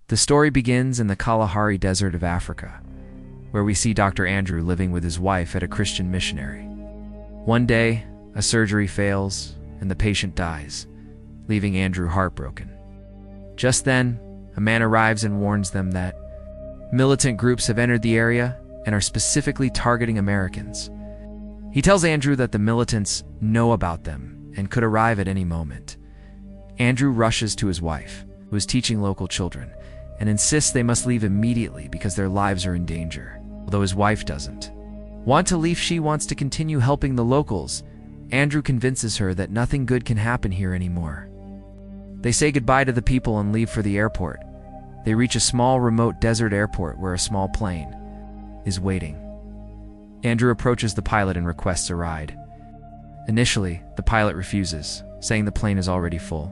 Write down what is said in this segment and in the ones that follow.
The story begins in the Kalahari Desert of Africa, where we see Dr. Andrew living with his wife at a Christian missionary. One day, a surgery fails and the patient dies, leaving Andrew heartbroken. Just then, a man arrives and warns them that militant groups have entered the area and are specifically targeting Americans. He tells Andrew that the militants know about them and could arrive at any moment. Andrew rushes to his wife, who is teaching local children, and insists they must leave immediately because their lives are in danger, although his wife doesn't want to leave. She wants to continue helping the locals. Andrew convinces her that nothing good can happen here anymore. They say goodbye to the people and leave for the airport. They reach a small remote desert airport where a small plane is waiting. Andrew approaches the pilot and requests a ride. Initially, the pilot refuses, saying the plane is already full.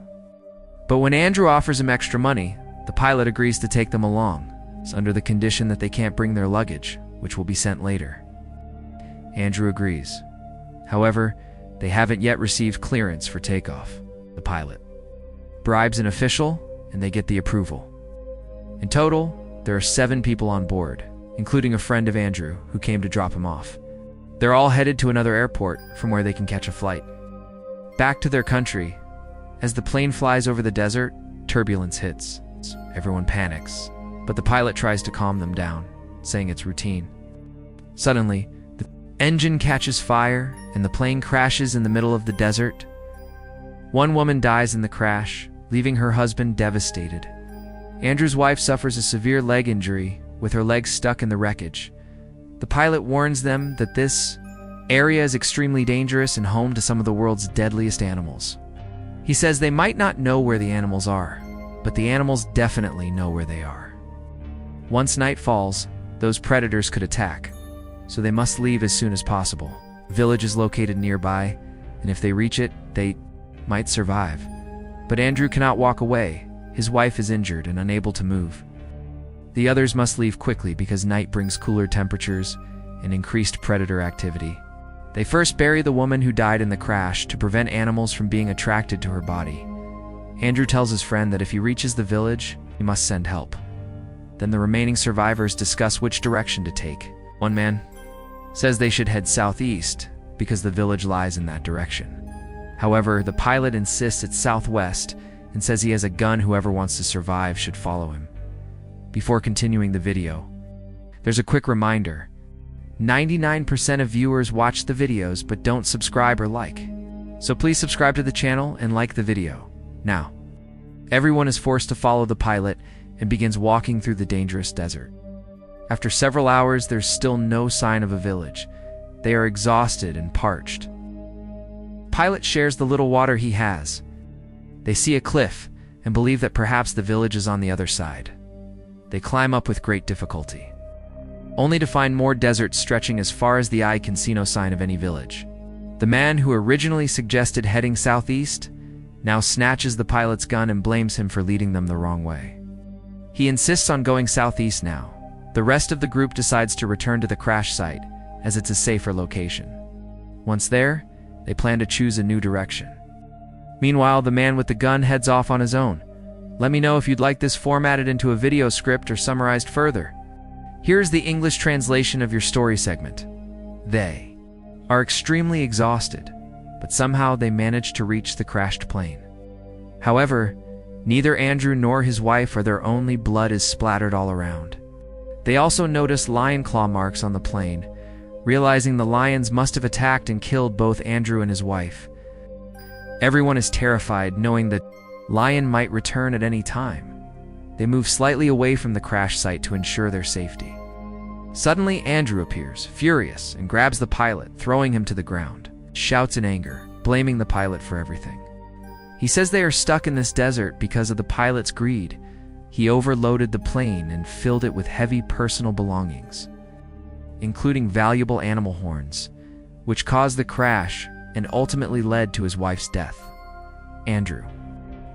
But when Andrew offers him extra money, the pilot agrees to take them along, under the condition that they can't bring their luggage, which will be sent later. Andrew agrees. However, they haven't yet received clearance for takeoff. The pilot bribes an official, and they get the approval. In total, there are 7 people on board, including a friend of Andrew who came to drop him off. They're all headed to another airport from where they can catch a flight back to their country. As the plane flies over the desert, turbulence hits. Everyone panics, but the pilot tries to calm them down, saying it's routine. Suddenly, the engine catches fire and the plane crashes in the middle of the desert. One woman dies in the crash, leaving her husband devastated. Andrew's wife suffers a severe leg injury, with her legs stuck in the wreckage. The pilot warns them that this area is extremely dangerous and home to some of the world's deadliest animals. He says they might not know where the animals are, but the animals definitely know where they are. Once night falls, those predators could attack, so they must leave as soon as possible. A village is located nearby, and if they reach it, they might survive. But Andrew cannot walk away. His wife is injured and unable to move. The others must leave quickly because night brings cooler temperatures and increased predator activity. They first bury the woman who died in the crash to prevent animals from being attracted to her body. Andrew tells his friend that if he reaches the village, he must send help. Then the remaining survivors discuss which direction to take. One man says they should head southeast because the village lies in that direction. However, the pilot insists it's southwest and says he has a gun. Whoever wants to survive should follow him. Before continuing the video, there's a quick reminder. 99% of viewers watch the videos but don't subscribe or like. So please subscribe to the channel and like the video. Now, everyone is forced to follow the pilot and begins walking through the dangerous desert. After several hours, there's still no sign of a village. They are exhausted and parched. Pilot shares the little water he has. They see a cliff and believe that perhaps the village is on the other side. They climb up with great difficulty, only to find more desert stretching as far as the eye can see. No sign of any village. The man who originally suggested heading southeast now snatches the pilot's gun and blames him for leading them the wrong way. He insists on going southeast now. The rest of the group decides to return to the crash site, as it's a safer location. Once there, they plan to choose a new direction. Meanwhile, the man with the gun heads off on his own. Let me know if you'd like this formatted into a video script or summarized further. Here's the English translation of your story segment. They are extremely exhausted, but somehow they manage to reach the crashed plane. However, neither Andrew nor his wife are there. Only blood is splattered all around. They also notice lion claw marks on the plane, realizing the lions must have attacked and killed both Andrew and his wife. Everyone is terrified, knowing that lion might return at any time. They move slightly away from the crash site to ensure their safety. Suddenly, Andrew appears, furious, and grabs the pilot, throwing him to the ground. Shouts in anger, blaming the pilot for everything. He says they are stuck in this desert because of the pilot's greed. He overloaded the plane and filled it with heavy personal belongings, including valuable animal horns, which caused the crash and ultimately led to his wife's death. Andrew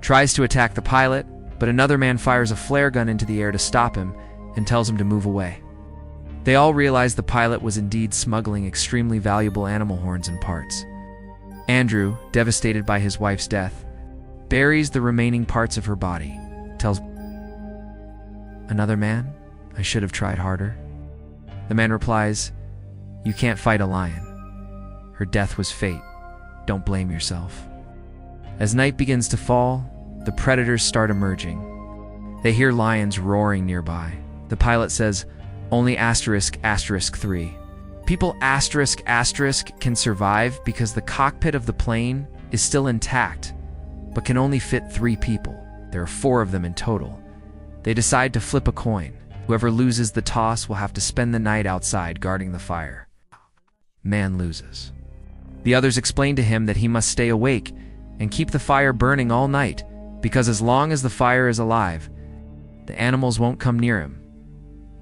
tries to attack the pilot, but another man fires a flare gun into the air to stop him and tells him to move away. They all realize the pilot was indeed smuggling extremely valuable animal horns and parts. Andrew, devastated by his wife's death, buries the remaining parts of her body, tells "Another man? I should have tried harder." The man replies, "You can't fight a lion. Her death was fate. Don't blame yourself." As night begins to fall, the predators start emerging. They hear lions roaring nearby. The pilot says, "Only **3. People *** can survive because the cockpit of the plane is still intact, but can only fit 3 people. There are 4 of them in total. They decide to flip a coin. Whoever loses the toss will have to spend the night outside guarding the fire. Man loses. The others explain to him that he must stay awake and keep the fire burning all night, because as long as the fire is alive, the animals won't come near him.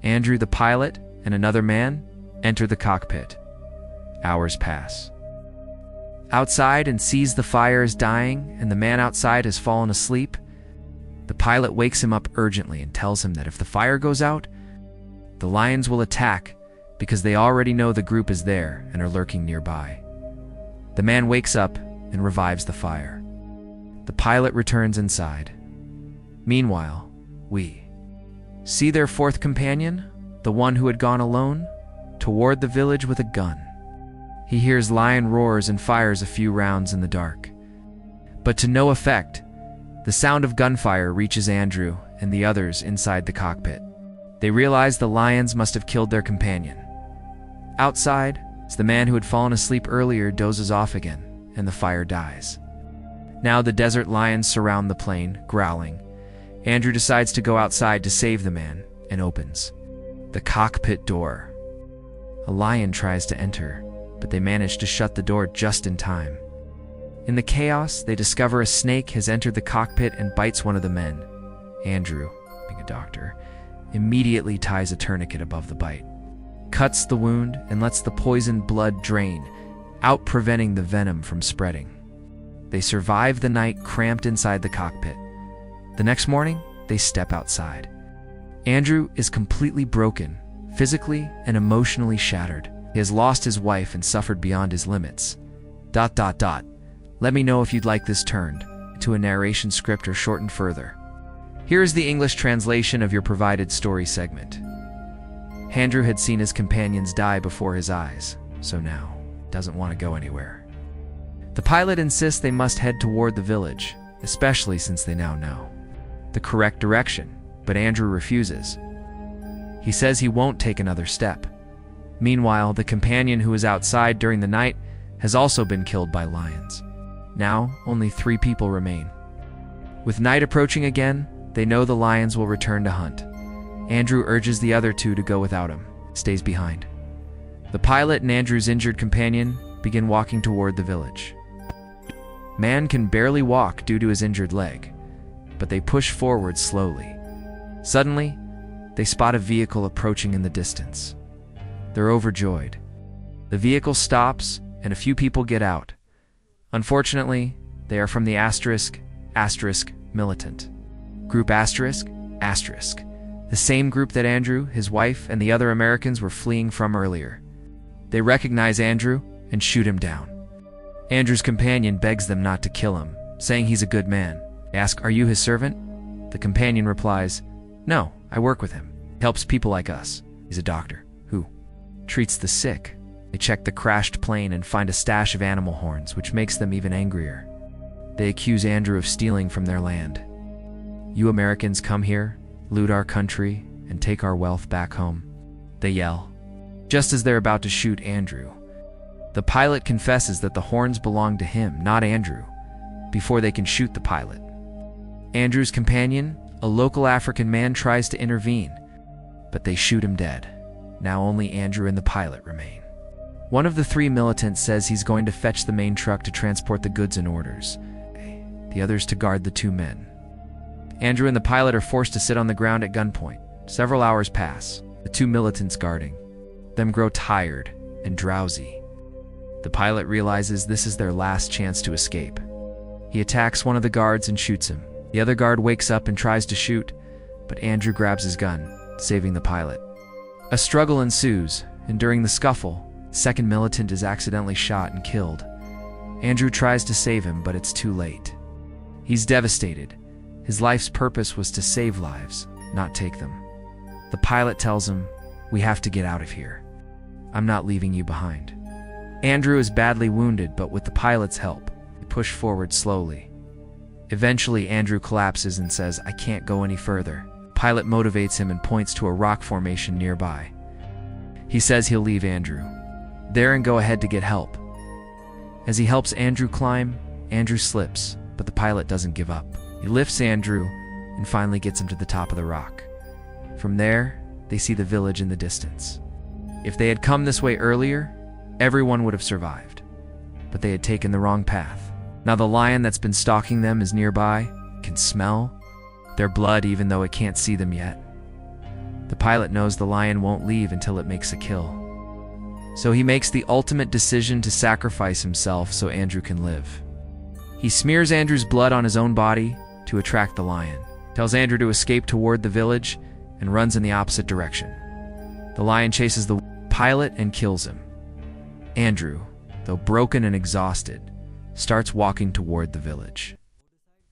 Andrew, the pilot, and another man enter the cockpit. Hours pass. Outside and sees the fire is dying and the man outside has fallen asleep. The pilot wakes him up urgently and tells him that if the fire goes out, the lions will attack because they already know the group is there and are lurking nearby. The man wakes up and revives the fire. The pilot returns inside. Meanwhile, we see their 4th companion, the one who had gone alone, toward the village with a gun. He hears lion roars and fires a few rounds in the dark. But to no effect. The sound of gunfire reaches Andrew and the others inside the cockpit. They realize the lions must have killed their companion. Outside, as the man who had fallen asleep earlier dozes off again, and the fire dies. Now the desert lions surround the plane, growling. Andrew decides to go outside to save the man, and opens the cockpit door. A lion tries to enter, but they manage to shut the door just in time. In the chaos, they discover a snake has entered the cockpit and bites one of the men. Andrew, being a doctor, immediately ties a tourniquet above the bite, cuts the wound, and lets the poisoned blood drain, out preventing the venom from spreading. They survive the night cramped inside the cockpit. The next morning, they step outside. Andrew is completely broken, physically and emotionally shattered. He has lost his wife and suffered beyond his limits. ... Let me know if you'd like this turned to a narration script or shortened further. Here is the English translation of your provided story segment. Andrew had seen his companions die before his eyes, so now doesn't want to go anywhere. The pilot insists they must head toward the village, especially since they now know the correct direction, but Andrew refuses. He says he won't take another step. Meanwhile, the companion who was outside during the night has also been killed by lions. Now, only 3 people remain. With night approaching again, they know the lions will return to hunt. Andrew urges the other 2 to go without him, stays behind. The pilot and Andrew's injured companion begin walking toward the village. Man can barely walk due to his injured leg, but they push forward slowly. Suddenly, they spot a vehicle approaching in the distance. They're overjoyed. The vehicle stops, and a few people get out. Unfortunately, they are from the *** militant. Group ***, the same group that Andrew, his wife, and the other Americans were fleeing from earlier. They recognize Andrew and shoot him down. Andrew's companion begs them not to kill him, saying he's a good man. They ask, "Are you his servant?" The companion replies, "No, I work with him. He helps people like us. He's a doctor who treats the sick." They check the crashed plane and find a stash of animal horns, which makes them even angrier. They accuse Andrew of stealing from their land. "You Americans come here, loot our country, and take our wealth back home," they yell, just as they're about to shoot Andrew. The pilot confesses that the horns belong to him, not Andrew, before they can shoot the pilot. Andrew's companion, a local African man, tries to intervene, but they shoot him dead. Now only Andrew and the pilot remain. One of the 3 militants says he's going to fetch the main truck to transport the goods and orders, the others to guard the 2 men. Andrew and the pilot are forced to sit on the ground at gunpoint. Several hours pass, the 2 militants guarding them grow tired and drowsy. The pilot realizes this is their last chance to escape. He attacks one of the guards and shoots him. The other guard wakes up and tries to shoot, but Andrew grabs his gun, saving the pilot. A struggle ensues, and during the scuffle, the 2nd militant is accidentally shot and killed. Andrew tries to save him, but it's too late. He's devastated. His life's purpose was to save lives, not take them. The pilot tells him, "We have to get out of here. I'm not leaving you behind." Andrew is badly wounded, but with the pilot's help, they push forward slowly. Eventually, Andrew collapses and says, "I can't go any further." The pilot motivates him and points to a rock formation nearby. He says he'll leave Andrew there and go ahead to get help. As he helps Andrew climb, Andrew slips, but the pilot doesn't give up. He lifts Andrew and finally gets him to the top of the rock. From there, they see the village in the distance. If they had come this way earlier, everyone would have survived. But they had taken the wrong path. Now the lion that's been stalking them is nearby, can smell their blood even though it can't see them yet. The pilot knows the lion won't leave until it makes a kill. So he makes the ultimate decision to sacrifice himself so Andrew can live. He smears Andrew's blood on his own body to attract the lion, tells Andrew to escape toward the village, and runs in the opposite direction. The lion chases the pilot and kills him. Andrew, though broken and exhausted, starts walking toward the village.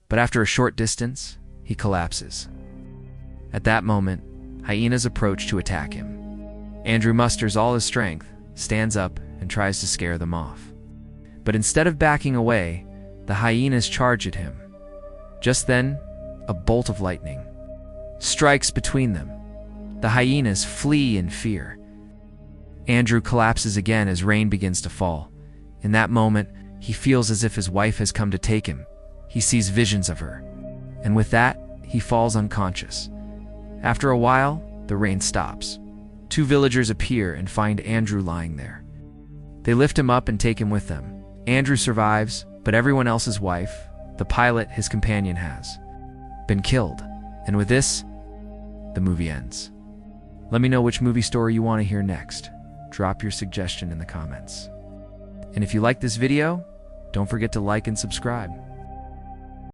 But after a short distance, he collapses. At that moment, hyenas approach to attack him. Andrew musters all his strength, stands up, and tries to scare them off. But instead of backing away, the hyenas charge at him. Just then, a bolt of lightning strikes between them. The hyenas flee in fear. Andrew collapses again as rain begins to fall. In that moment, he feels as if his wife has come to take him. He sees visions of her. And with that, he falls unconscious. After a while, the rain stops. 2 villagers appear and find Andrew lying there. They lift him up and take him with them. Andrew survives, but everyone else's wife, the pilot his companion has, been killed. And with this, the movie ends. Let me know which movie story you want to hear next. Drop your suggestion in the comments. And if you like this video, don't forget to like and subscribe.